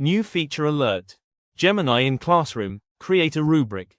New feature alert. Gemini in Classroom. Create a rubric.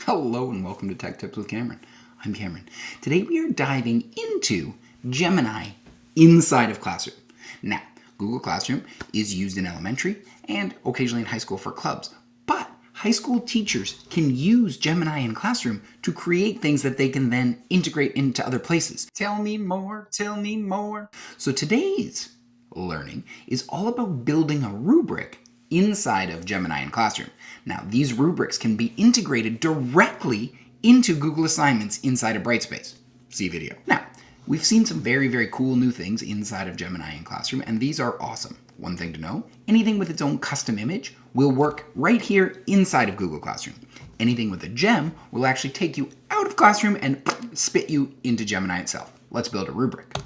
Hello and welcome to Tech Tips with Cameron. I'm Cameron. Today we are diving into Gemini inside of Classroom. Now, Google Classroom is used in elementary and occasionally in high school for clubs, but high school teachers can use Gemini in Classroom to create things that they can then integrate into other places. Tell me more, tell me more. So today's learning is all about building a rubric inside of Gemini in Classroom. Now, these rubrics can be integrated directly into Google Assignments inside of Brightspace. See video. Now, we've seen some very, very cool new things inside of Gemini in Classroom, and these are awesome. One thing to know, anything with its own custom image will work right here inside of Google Classroom. Anything with a gem will actually take you out of Classroom and spit you into Gemini itself. Let's build a rubric.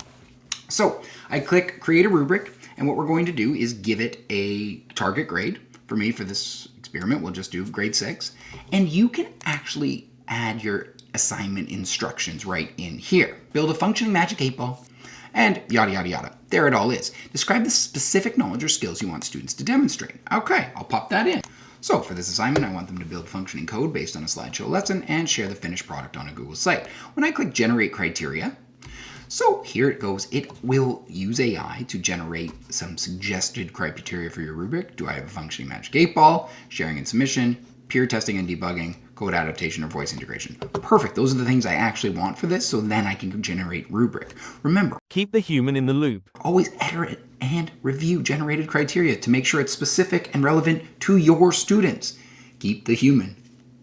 So I click Create a Rubric, and what we're going to do is give it a target grade. For me, for this experiment, we'll just do grade 6. And you can actually add your assignment instructions right in here. Build a functioning magic 8-ball, and yada, yada, yada. There it all is. Describe the specific knowledge or skills you want students to demonstrate. Okay, I'll pop that in. So for this assignment, I want them to build functioning code based on a slideshow lesson and share the finished product on a Google site. When I click Generate Criteria, so here it goes. It will use AI to generate some suggested criteria for your rubric. Do I have a functioning magic 8-ball, sharing and submission, peer testing and debugging, code adaptation, or voice integration? Perfect. Those are the things I actually want for this, so then I can generate rubric. Remember, Keep the human in the loop. always iterate and review generated criteria to make sure it's specific and relevant to your students. Keep the human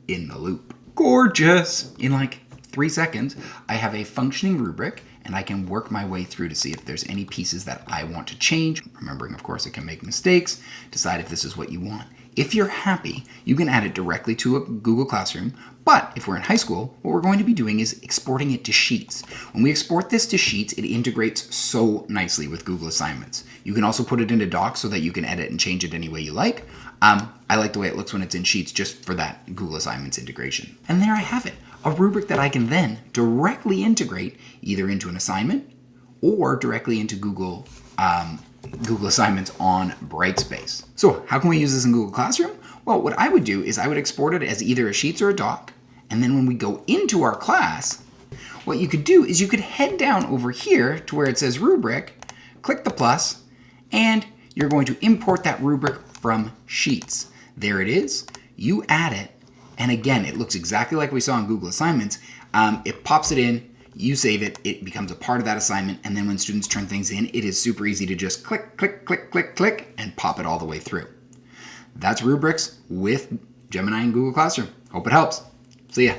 in the loop. Gorgeous. In like 3 seconds, I have a functioning rubric, and I can work my way through to see if there's any pieces that I want to change. Remembering, of course, I can make mistakes, decide if this is what you want. If you're happy, you can add it directly to a Google Classroom, but if we're in high school, what we're going to be doing is exporting it to Sheets. When we export this to Sheets, it integrates so nicely with Google Assignments. You can also put it into Docs so that you can edit and change it any way you like. I like the way it looks when it's in Sheets just for that Google Assignments integration. And there I have it. A rubric that I can then directly integrate either into an assignment or directly into Google Assignments on Brightspace. So how can we use this in Google Classroom? Well, what I would do is I would export it as either a Sheets or a Doc, and then when we go into our class, what you could do is you could head down over here to where it says rubric, click the plus, and you're going to import that rubric from Sheets. There it is. You add it. And again, it looks exactly like we saw in Google Assignments. It pops it in, you save it, it becomes a part of that assignment, and then when students turn things in, it is super easy to just click, click, click, click, click, and pop it all the way through. That's rubrics with Gemini and Google Classroom. Hope it helps. See ya.